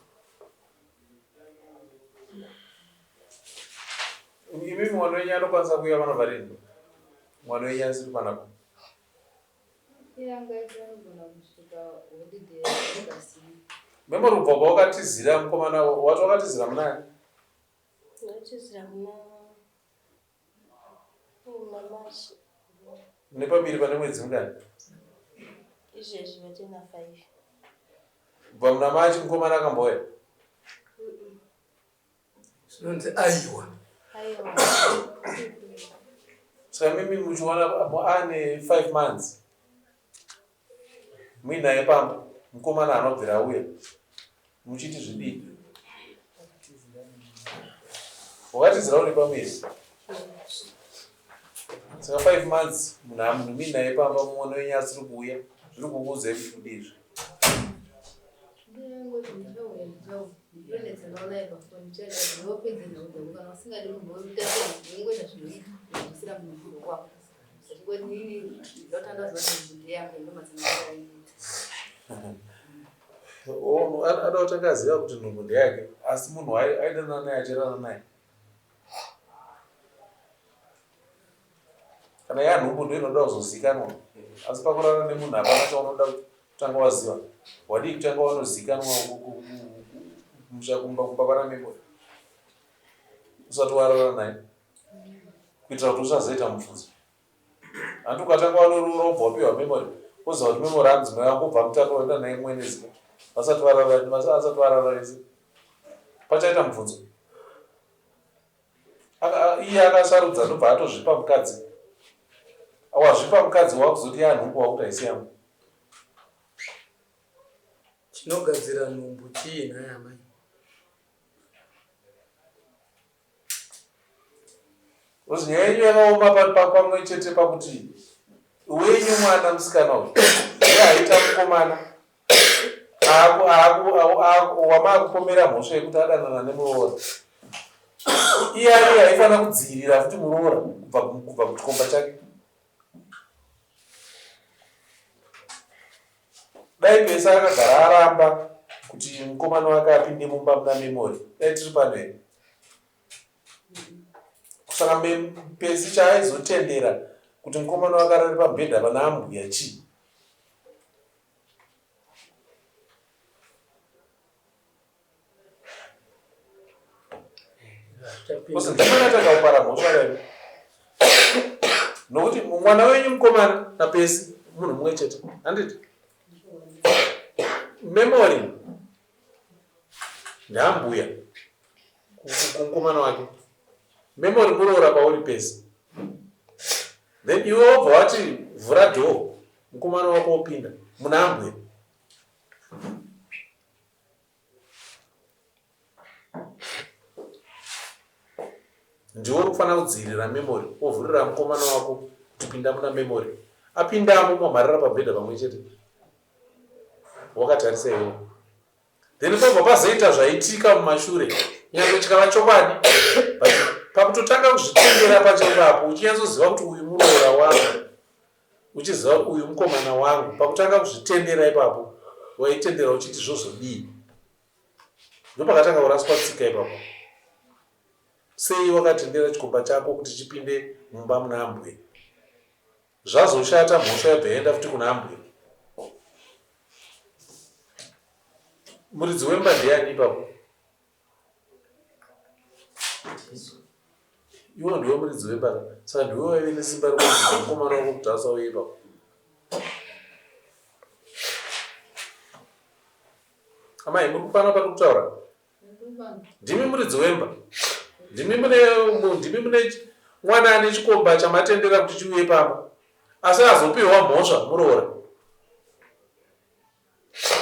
Imi mwana wenyu anokwanisa kuuya vana varini? Mwana wenyu asiri panapa? Memory ubva kwawakatizira mukomana wati wakatizira munani? Ndakatizira Mashi. Nepambiri pane mwedzi mungani? Izvezvi vatena 5. Kubva muna Machi mukomana akambouya? Zvinonzi aiwa. Saka mimi muchiona ane 5 months muinaye pamba mukomana anobvira auya muchiti zvidii? Wakatizira uri pamwezi. Saka 5 months munhu muinaye pamba muone wenyu asiri kuuya zviri kukuudzai kuti kudizvi. Ada kutanga aziva kuti nhumbu ndeyake asi munhu aidana naye achirana naye. Kana yanhumbu ndo inoda kuzozikanwa asi pakurara nemunhu hapana chaunoda kutanga waziva. Wadii kutanga wanozikanwa kumba pana memory usati warara naye kuitira kuti usazoita mubvunzo. Handi ukatanga wanorobva wapiwa memory woziva kuti memory hanzi mayangobva mutanga waenda naye mwene zika asati warara ese pachaita mubvunzo. Iye akasarudza ndobva atozvipa mukadzi. Wazvipa mukadzi wakuzoti yanhumbu wakuti haisiyangu. Chinogadzira nhumbu chii nhaya amai? Uzi nyaya yenyu yakaoma pamwe chete pakuti wenyu mwana musikana uyu aita mukomana wamaakukomera mhosva yekuti adanana nemuroora. Iye ariyo aifanira kudzivirira futi muroora kubva kuchikomba chake. Dai pese akagara aramba kuti mukomana wake apinde mumba muna memory dai tiri pano here. Saka pesi chaaizotendera kuti mukomana wake arari pamubhedha pana ambuya chii? Usi ndimana takaupara mhosva raivo nokuti mwana wenyu mukomana napesi munhu mumwe chete handiti? Memory ndaambuya kumukomana wake. Memory muroora pauri pesi. Then iwe wobva wati vhura dhoo mukomana wako wopinda muna ambuya. Ndiwe uri kufanira kudzivirira memory wovhurira mukomana wako kuti pinda muna memory. Apindamo mamharira pabhedha pamwe chete. Wakatarisa iwe. Then pabva pazoita zvaitika mumashure nyangwe chikava chokwadi pakutotanga kuzvitendera pachapapo uchinyatsoziva kuti uyu muroora wangu uchiziva kuti uyu mukomana wangu pakutanga kuzvitendera ipapo waitendera uchiti zvozvodii ndopakatanga kuraswa tsika ipapo. Sei wakatendera chikomba chako kuti chipinde mumba muna ambuye? Zvazoshata mhosva yabva yaenda futi kuna ambuye. Muridzi wemba ndiani ipapo? Iwo ndiwe muridzi wemba. Saka ndiwe waive nesimba rekuti mukomana wako kuti asauye ipapo. Amai, muri kupana pari kutaura? Ndimi muridzi wemba. Ndimi mune mwana ane chikomba chamatendera kuti chiuye pamba. Asi azopiwa mhosva muroora.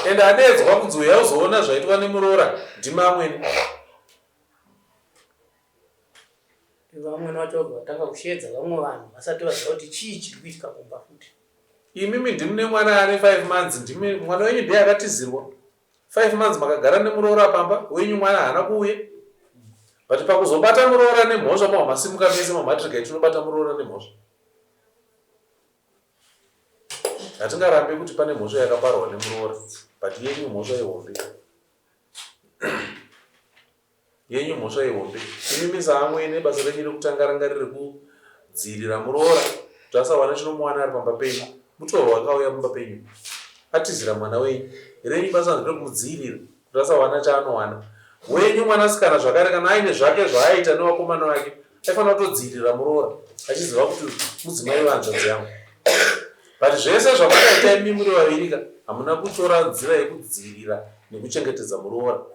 ende adedzwa kunzi uya uzoona zvaitwa nemuroora ndima amweni. vamweni vacho vabva vatanga kushedza vamwe vanhu vasati vaziva kuti chii chiri kuitika kumba futi. Imimi ndimune mwana ane 5 months, mwana wenyu ndiye akatizirwa 5 months makagara nemuroora pamba, wenyu mwana haana kuuya. But pakuzobata muroora nemhosva masimuka mese mamatrika etinobata muroora nemhosva. Hatingarambe kuti pane mhosva yakaparwa nemuroora, but yenyu mhosva ihombe. Yenyu mhosva ihombe. Imimi saamwene basa renyu rekutanga ranga riri kudzivirira muroora kuti asawana chinomuwana ari pamba penyu. Mutoro wakauya pamba penyu atizira mwana wenyu, renyu basa nderokumudzivirira kuti asawana chaanowana. Wenyu mwanasikana zvakare kana aine zvake zvaaita nevakomana vake aifanira kutodzivirira muroora achiziva kuti mudzimai wanzvadzi yangu. But zvese zvamakaita imi muri vavirika hamuna kutora nzira yekudzivirira nekuchengetedza muroora.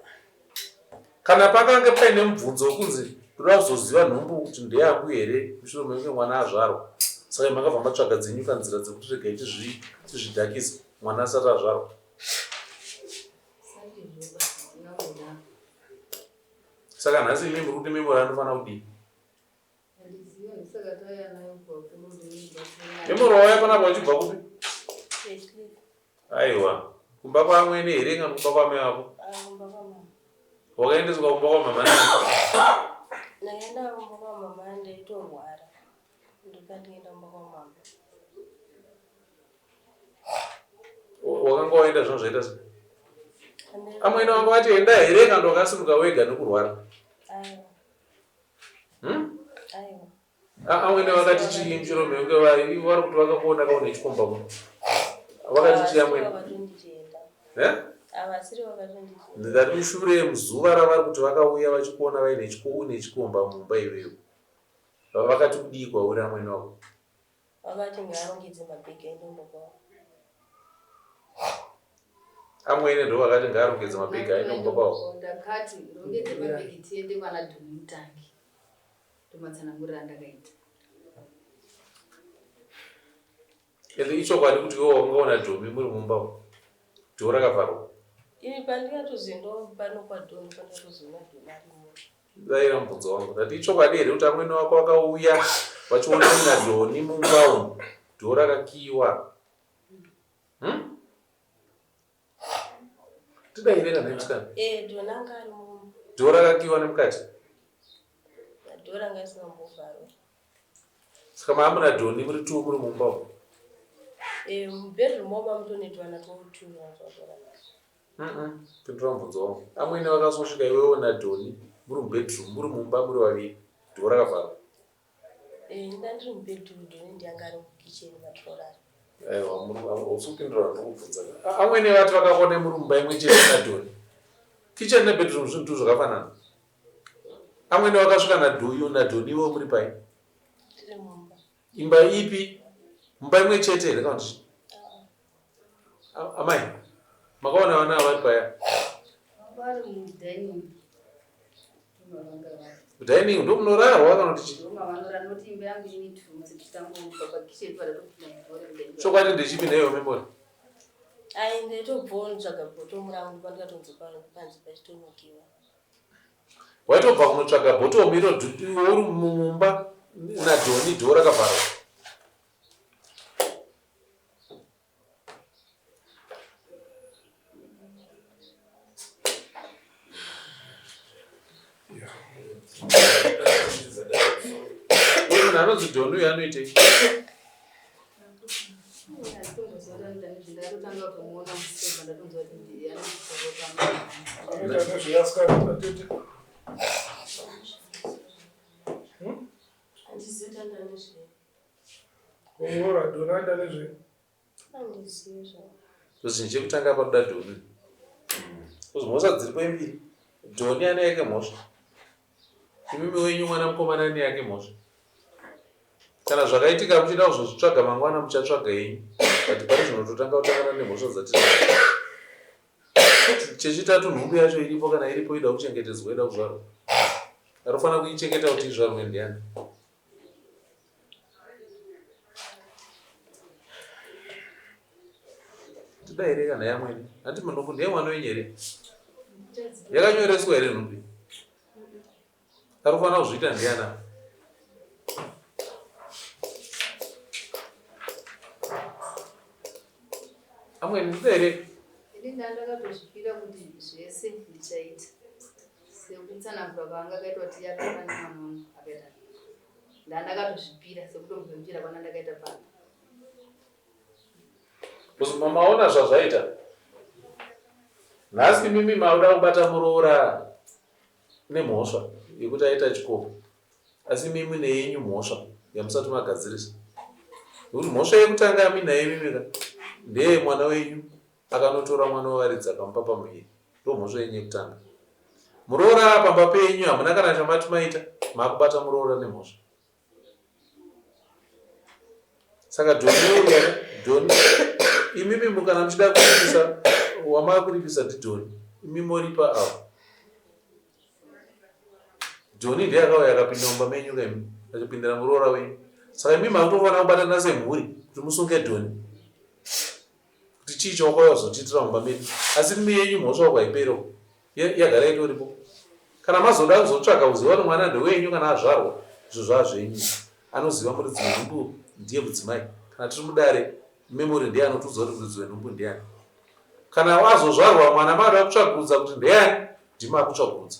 Kana pakange paine mubvunzo wekunzi toda kuzoziva nhumbu kuti ndeyangu here mushure mekunge mwana azvarwa, saka makabva matsvaga dzenyu kanzira dzekuti regai tizvidhakise mwana asati azvarwa. Saka nhasi imi muri kuti memori anofanira kudii? Memori wauya panapa uchibva kupi? Aiwa, kumba kwamwene here kana kumba kwamai vako? Wakaendeswa kumba kwamama nani? Ndaenda kumba kwamama ndeitorwara. Ndikaenda kumba kwamama. Wakanga waenda zvino zvaita sei? Amwene wangu vati enda here kana wakasimuka wega nekurwara? Amwene vakati chii mushure mekunge vari kuti vakakuona kaune chikomba muno? Vakati chii amwene? Ndikati mushure muzuva ravari kuti vakauya vachikuona vaine chikomba mumba iweyo, vakati kudii kwauri amwene wako? Vakati ngaarongedze mabhegi aende kumba kwavo. Amwene ndo vakati ngaarongedze mabhegi aende kumba kwavo. Ndakati rongedze mabhegi tiende kwana Dhumi Mutangi ndomatsanangurira ndakaita. Ende ichokwadi kuti iwo wangaona Dhumi muri mumba umu? Dhoo rakavharwa? Ini pandingatozienda pano kwaDhoni pandatozoona Dhumi ari muno. Daira mubvunzo wangu ndati ichokwadi here kuti amwene wako vakauya vachiona kuna Dhoni mumba umu, dhoo rakakiyiwa? Tidaireka nemusikana? Dhoni anga ari muno. Dhoo rakakiyiwa nemukati? Dhoo ranga risina mbovharwa. Saka maamuna Dhoni muri tu muri mumba umu? Mubedroom wavo mutonetwana toutuna zvatora. Pindura mubvunzo wangu. Amwene vakazosvika iwewo naDhoni muri mubedroom muri mumba muri vaviri, dhoo rakavharwa? Ndanga ndiri mubedroom, Dhoni ndianga ari mukicheni matorari. Aiwa, usipindura ndokubvunza. Amwene vati vakaona muri mumba imwe chete naDhoni. Kitchen nebedroom zvinhu zvakafanana. Amwene vakasvika naDhoni iwo muri pai? Tiri mumba. Imba ipi? Mumba imwe chete here kana kuti? Amai, makaona vana vari paya? Vari mudining. Dining ndo munorarwa kana kuti chii? Vanorara noti imba yangu ine 2 dzichitangomuka pakitchen padatopinda mudhori. Chokwadi ndechipi neyo memori? Ndaitobvawo ndotsvaga bhotomu rangu pandikatonzi panzi pachitonokiwa. Waitobva kunotsvaga bhotomu iro uri mumba naDhoni, dhoo rakavharwa? Munhu anonzi Dhoni uyu anoitei? Ndatotanga kumuona museva ndatonzwa kuti ndiye Anoita nezveasikana tete. Handizivi nezve. Kumuroora Dhoni aita nezve. Handizivi zvavo. Zvinhu chekutanga panoda Dhoni. Kuzi mhosva dziripo imbiri. Dhoni ane yake mhosva. Imimi wenyu mwana mukomana ane yake mhosva. Kana zvakaitika muchida kuzozvitsvaga mangwana muchatsvaga yenyu. But pane zvinototanga kutangana nemhosva dzatiri. Chechitatu nhumbu yacho iripo, kana iripo ida kuchengetedzwa, ida kuzvarwa. Anofanira kuichengeta kuti izvarwe ndiani? zvida here kana yamwene? Handi nhumbu ndiye mwana wenyu here? Yakanyoreswa here nhumbu? Arikufanira kuzviita ndiana? Amwene zvida here? Ini ndakatozvipira kuti zvese ndichaita. Sekutsanangura kwanga kaitwa kuti yakava nemwana wangu akaita. Ndakatozvipira sekutomubvunzira kwana ndakaita pano. Maona zvazvaita. Nhasi mimi mauda kubata muroora nemhosva yekuti aita chikopo. Asi mimi neyenyu mhosva yamusati magadzirisa. Nekuti mhosva yekutanga yaminaye mimika ndeye mwana wenyu akanotora mwana wevaridzi akamupa pamuiri. Ndo mhosva yenyu yekutanga. Muroora pamba penyu hamuna kana chamati maita, makubata muroora nemhosva. Saka Joni imimi mukana muchida kuripisa wamava kuripisa ndiJoni, imi moripa avo. Joni ndiye akauya akapinda mumba menyu kaimi achipindira muroora wenyu. Saka imi makutofanira kubatana semhuri kuti musunge Joni kuti chii chawakauya kuzotiitira mumba medu. Asi imi yenyu mhosva kwaipero yagara itoripo. Kana mazoda kuzotsvaga kuziva kuti mwana ndewenyu kana azvarwa, izvo zvazvenyu. Anoziva muridzi wenhumbu ndiye mudzimai. Kana tiri mudare memori ndiye anotudza kuti muridzi wenhumbu ndiani. Kana wazozvarwa mwana mada kutsvagurudza kuti ndeani, ndima kutsvagurudza.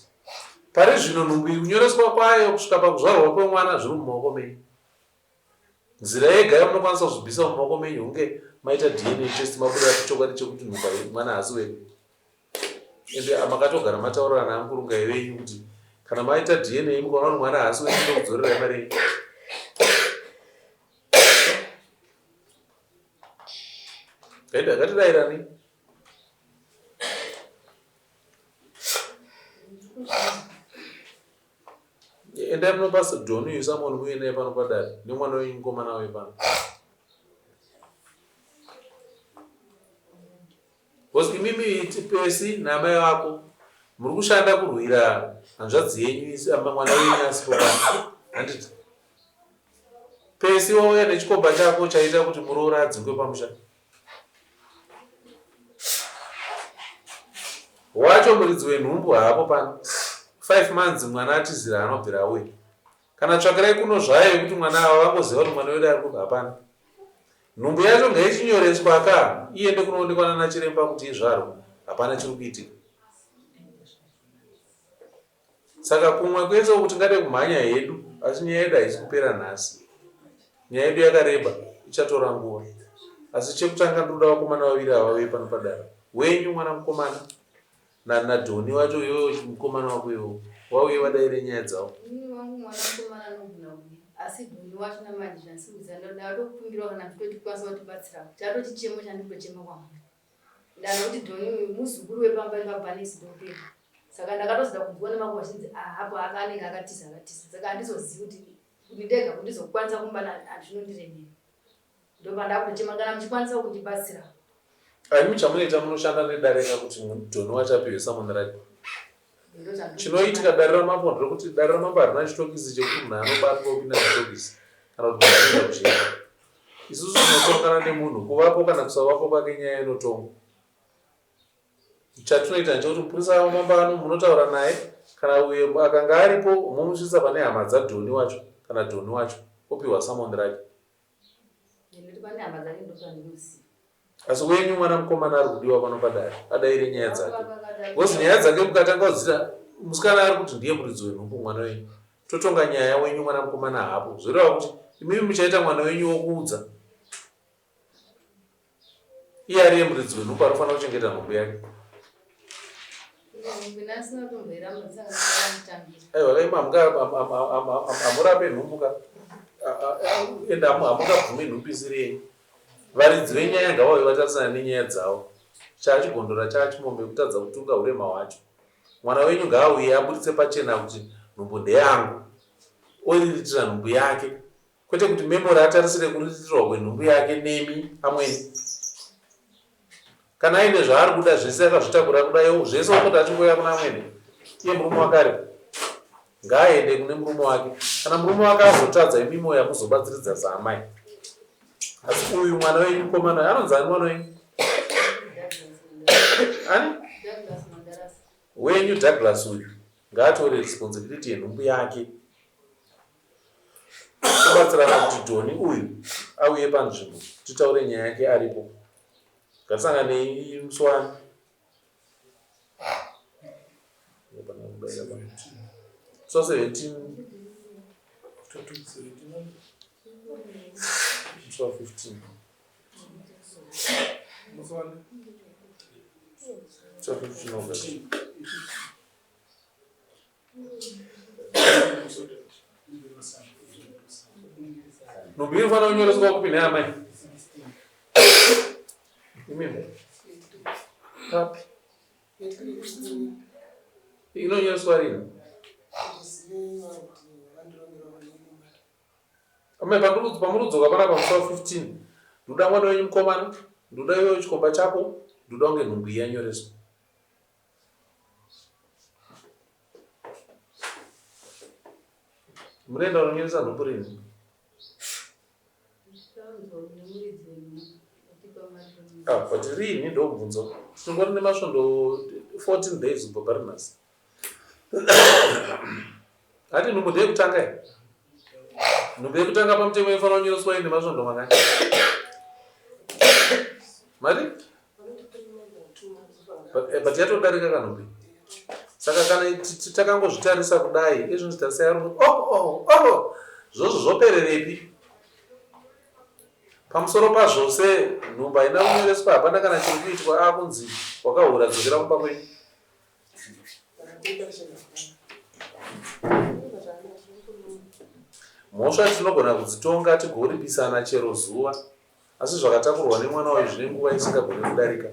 Pari zvino nhumbu kunyoreswa kwayo kusvika pakuzvarwa kwemwana zviri mumaoko menyu. Nzira yega yamunokwanisa kuzvibvisa mumaoko menyu hunge maita DNA test mabuda chokwadi chekuti nhumba mwana haasi wenyu. Ende makatogara mataurirana namurunga wenyu kuti kana maita DNA mukaona kuti mwana haasi wenyu ndokudzorerai mari yenyu. Akatidairani. Endai munobasa Joni uyu Samuel muye naye pano padare nemwana wenyu mukomana wawe pano. Kosi imimi Pesi namai vako muri kushanda kurwira hanzvadzi yenyu mwana wenyu asipo pano. Handiti Pesi wauya nechikomba chako chaita kuti muroora adzingwe pamusha. Wacho muridzi wenhumbu haapo pano. 5 months mwana atizira anobvira away. Kana tsvakarai kuno zvayo yekuti mwana avangoziva kuti mwana wedu ari kubva hapana. Nhumbu yacho ngaichinyoreswa aka iende kunoonekwa nachiremba kuti izvarwa. Hapana chiri kuitika. Saka kumwe kwese kuti ngade kumhanya hedu, asi nyaya yedu haisi kupera nhasi. Nyaya yedu yakareba, ichatora nguva. Asi chekutanga ndoda vakomana vaviri avave pano padare. Wenyu mwana mukomana naJoni wacho iwewe mukomana wako iwewe wauye wadaire nyaya dzavo. Ini wangu mwana mukomana anogona uye. Asi Joni wacho namanje zvasikudza ndakutokungirawo kana kuti tikwanisa kutibatsira. Chato chichemo chandinochema kwamuri. Ndana kuti Joni muzukuru wepamba ipabanisi ndopera. Saka ndakatozoda kubvona makwashinzi hapo akanenge akatiza. Saka handizozivi kuti ndega kundizokwanisa kumbana zvinondiremera. Ndopa ndakutochema kana muchikwanisa kundibatsira. Imi chamunoita munoshanda nedareka kuti Joni wacho apiwe Samuel radio. Chinoitika dare ramambo ndrokuti dare ramambo harina chitokisi chekuti munhu anobatwa kupinda chitokisi kana kuti munhu kucheka. Isusu tinotongana nemunhu kuvapo kana kusavapo kwake nyaya inotonga. Chatinoita ndechekuti mupurisa wamambano munotaura naye kana uye akanga aripo momusvitsa pane hama dzaJoni wacho kana Joni wacho opiwa Samuel radio. Ndinoti pane hama dzake ndopandinoziva. Asi wenyu mwana mukomana ari kudiwa pano padare adaire nyaya dzake. Wozi nyaya dzake mukatanga kudzita musikana ari kuti ndiye muridzi wenhumbu mwana wenyu. Totonga nyaya wenyu mwana mukomana hapo. Zvoreva kuti imimi muchaita mwana wenyu wokuudza. Iye ariye muridzi wenhumbu anofanira kuchengeta nhumbu yake. Aiwa kaima hamurape nhumbuka. Enda hamungabvume nhumpisiri yenyu. Varidzi venyaya ngavauye vatarisana nenyaya dzavo. Chachigondora chachimombe kutadza kutunga urema hwacho. Mwana wenyu ngaauye abuditse pachena kuti nhumbu ndeyangu. Oriritira nhumbu yake. Kwete kuti memori atarisire kuritirwa kwenhumbu yake nemi amweni. Kana aine zvaari kuda zvese akazvitakura kudaiwo zvese ukoti achingoya kuna amweni. Iye murume wake ngaaende kune murume wake. Kana murume wake azotadza imimo yamuzobatsiridza saamai. Asi uyu mwana wenyu mukomana anonzi ani mwana wenyu? ani Douglas Mandarasi. wenyu Douglas uyu ngaatore responsibility yenhumbu yake kubatsirana kuti Doni uyu auye panzvimbo titaure nyaya yake aripo. Ngatisanganei Muswani. So 17 so 15 so 15 August. Nubiri fana unyoreswa kupi na amai. Remember. Kapi. Inonyoreswa rini? Amai pamurudzoka pana pamusa 15. Ndoda mwana wenyu mukomana, ndoda iwewe chikomba chako, ndoda unge nhumbu yanyoreswa. Murenda unonyoresa nhumbu rini? But rini ndo bvunzo. Tingori nemasvondo 14 days ubva parinhasi. Hati nhumbu ndeyekutanga. Nhumbu yekutanga pamutemo inofanira kunyoreswa ine masvondo mangani? Mari? But yatodarika kanhumbu. Saka kana takangozvitarisa kudai, izvozvo zvitarisa yaro. Zvozvo zvopererepi? Pamusoro pazvose nhumbu haina kunyoreswa, hapana kana chiri kuitwa kunzi wakahura dzokera kumba kwenyu. Mhosva tinogona kudzitonga tigoripisana chero zuva, asi zvakatakurwa nemwana uyu zvine nguva isingagoni kudarika.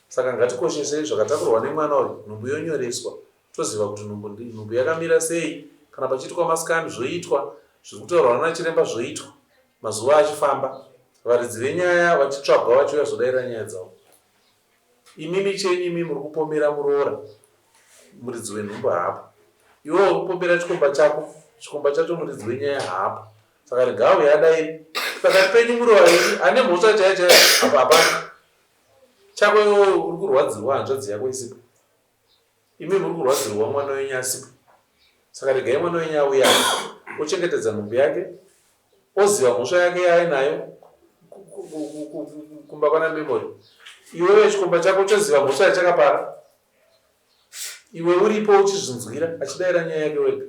Saka ngatikoshesei zvakatakurwa nemwana uyu, nhumbu yonyoreswa, toziva kuti nhumbu yakamira sei, kana pachiitwa masikani zvoitwa, zviri kutaurwa nachiremba zvoitwa, mazuva achifamba, varidzi venyaya vachitsvagwa vachiuya zodaira nyaya dzavo. Imimi chenyu imi muri kupomera muroora, muridzi wenhumbu haapo. Iwe uri kupomera chikomba chako, chikomba chacho muridzi wenyaya haapo. Saka regauya adai, pakati penyu muri vaviri, ane mhosva chaiyo apa hapana. Chako iwe uri kurwadzirwa hanzvadzi yako isipo. Imi muri kurwadzirwa mwana wenyu asipo. Saka regai mwana wenyu auya ochengetedza nhumbu yake, oziva mhosva yake yaainayo kumba kwana memory. Iwewe chikomba chako choziva mhosva yachakapara. Iwe uripo uchizvinzwira achidaira nyaya yake wega.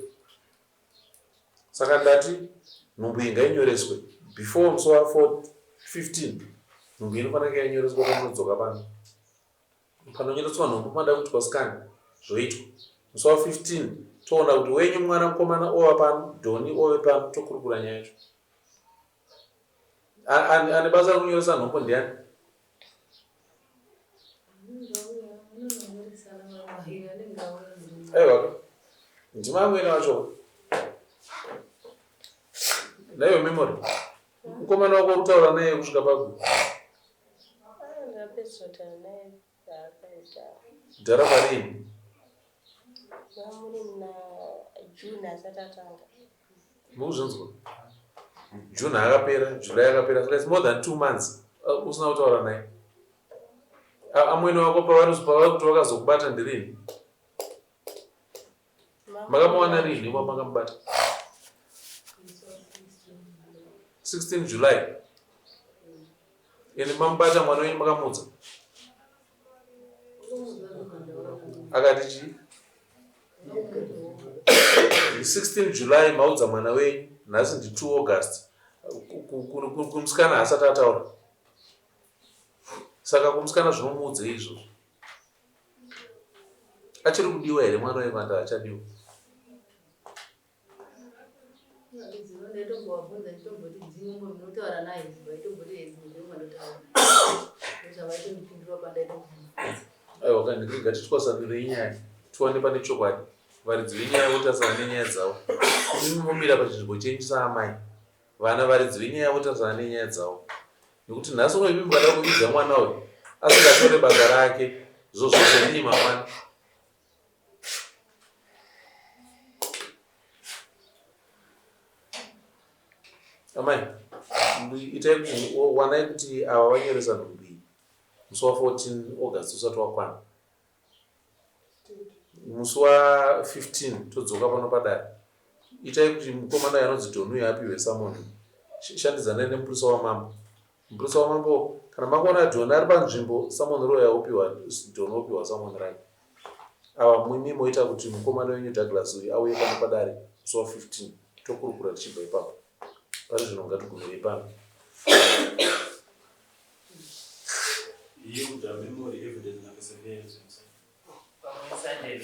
Saka ndati nhumbu iyi ngainyoreswe before musi wa15. Nhumbu inofanira yanyoreswa pamunodzoka pano. Panonyoreswa nhumbu panoda kuitwa scan zvoitwa. Musi wa15 toona kuti wenyu mwana mukomana ova pano, Doni ove pano, tokurukura nyaya yacho. Ane basa rekunyoresa nhumbu ndiani? Aiwa, ndima amweni wacho. Naiwe memory. Mukomana wako utaura naye kusvika paku. Ndapedzota naye paakaita. Dhara parini? Muri muna June asati atanga. Mukuzvinzwa? June akapera, July akapera, so it's more than 2 months. Usina kutaura naye. Amweni wako pavari kuti vakazokubata ndirini? Makamuwana rini makamubata? 16 July. Ine mamubata mwana wenyu makamudza? Akati chii? 16 July maudza mwana wenyu, nhasi ndi 2 August. Kumusikana haasati ataura. Saka kumusikana zvinomuudza izvozvo. Achiri kudiwa here mwana wemanda achadiwa? Aiwa kandi ngatitwasanure inyaya tiwane pane chokwadi. Varidzi venyaya votarisana nenyaya dzavo. Imi momira pachinzvimbo chenyu saamai. Vana varidzi venyaya votarisana nenyaya dzavo. Nekuti nhasi umwe imi mukada kuvidza mwana uyu asingatore basa rake, zvozvozodii mangwana? Amai, itai wanai kuti ava vanyoresa nhumbu iyi. musi wa14 August usati wakwana, musi wa15 todzoka pano padare. Itai kuti mukomana yanonzi Donu apiwe samoni, shandidzanai nemupurisa wamambo. Mupurisa wamambo kana makuona Donu ari panzvimbo, samoni roya opiwa Donu opiwa samoni rake. Ava mwimi moita kuti mukomana wenyu Douglas uyu auye pano padare musi wa15 tokurukura tichibva ipapo. Pari zvino ngatigumire pano. You would have memory evidence like a surveillance. Sunday.